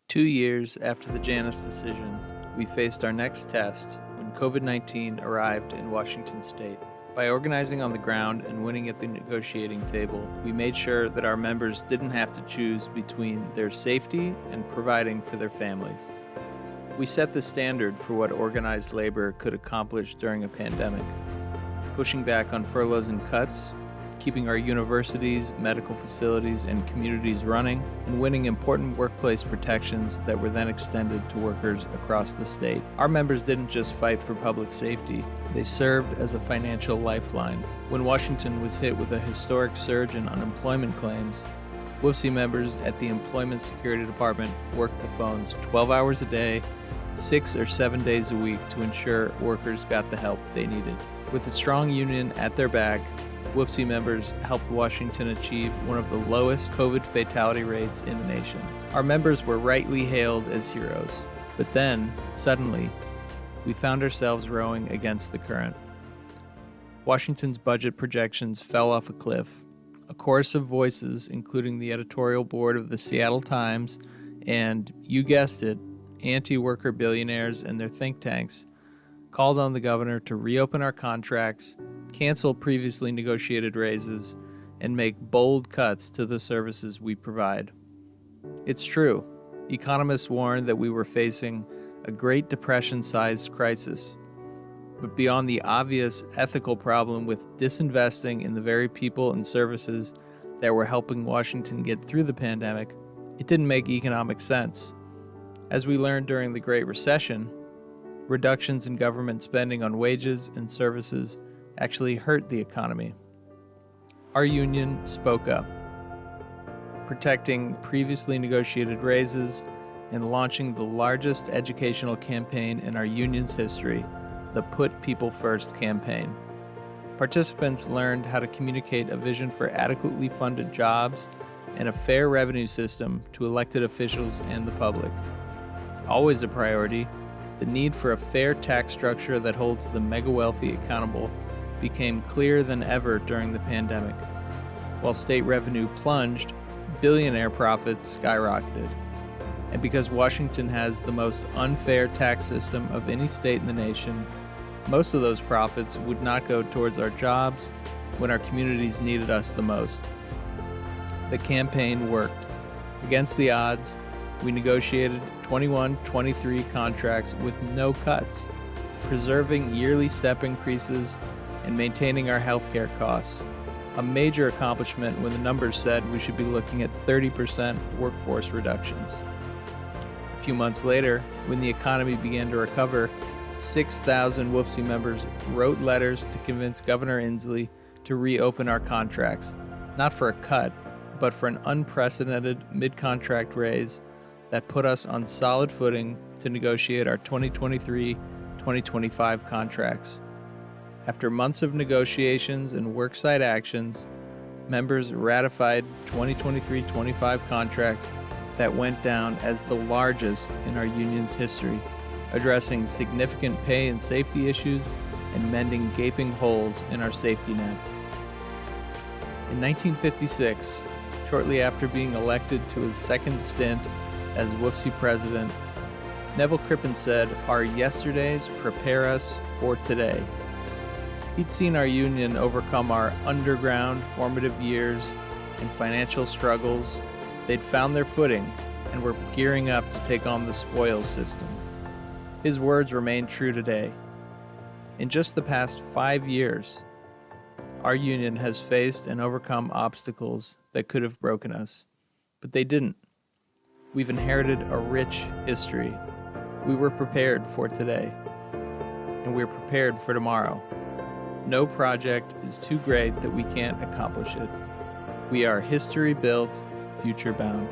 2 years after the Janus decision, we faced our next test when COVID-19 arrived in Washington state. By organizing on the ground and winning at the negotiating table, we made sure that our members didn't have to choose between their safety and providing for their families. We set the standard for what organized labor could accomplish during a pandemic, pushing back on furloughs and cuts, keeping our universities, medical facilities, and communities running, and winning important workplace protections that were then extended to workers across the state. Our members didn't just fight for public safety, they served as a financial lifeline. When Washington was hit with a historic surge in unemployment claims, WFSE members at the Employment Security Department worked the phones 12 hours a day, 6 or 7 days a week to ensure workers got the help they needed. With a strong union at their back, WFSE members helped Washington achieve one of the lowest COVID fatality rates in the nation. Our members were rightly hailed as heroes, but then, suddenly, we found ourselves rowing against the current. Washington's budget projections fell off a cliff. A chorus of voices, including the editorial board of the Seattle Times and, you guessed it, anti-worker billionaires and their think tanks, called on the governor to reopen our contracts, cancel previously negotiated raises, and make bold cuts to the services we provide. It's true. Economists warned that we were facing a Great Depression-sized crisis. But beyond the obvious ethical problem with disinvesting in the very people and services that were helping Washington get through the pandemic, it didn't make economic sense. As we learned during the Great Recession, reductions in government spending on wages and services actually hurt the economy. Our union spoke up, protecting previously negotiated raises and launching the largest educational campaign in our union's history, the Put People First campaign. Participants learned how to communicate a vision for adequately funded jobs and a fair revenue system to elected officials and the public. Always a priority, the need for a fair tax structure that holds the mega-wealthy accountable became clearer than ever during the pandemic. While state revenue plunged, billionaire profits skyrocketed. And because Washington has the most unfair tax system of any state in the nation, most of those profits would not go towards our jobs when our communities needed us the most. The campaign worked. Against the odds, we negotiated 21-23 contracts with no cuts, preserving yearly step increases and maintaining our healthcare costs, a major accomplishment when the numbers said we should be looking at 30% workforce reductions. A few months later, when the economy began to recover, 6,000 WFSE members wrote letters to convince Governor Inslee to reopen our contracts, not for a cut, but for an unprecedented mid-contract raise that put us on solid footing to negotiate our 2023-2025 contracts. After months of negotiations and worksite actions, members ratified 2023-25 contracts that went down as the largest in our union's history, addressing significant pay and safety issues and mending gaping holes in our safety net. In 1956, shortly after being elected to his second stint as WFSE president, Neville Crippen said, "Our yesterdays prepare us for today." He'd seen our union overcome our underground formative years and financial struggles. They'd found their footing and were gearing up to take on the spoils system. His words remain true today. In just the past 5 years, our union has faced and overcome obstacles that could have broken us, but they didn't. We've inherited a rich history. We were prepared for today, and we're prepared for tomorrow. No project is too great that we can't accomplish it. We are history-built, future-bound.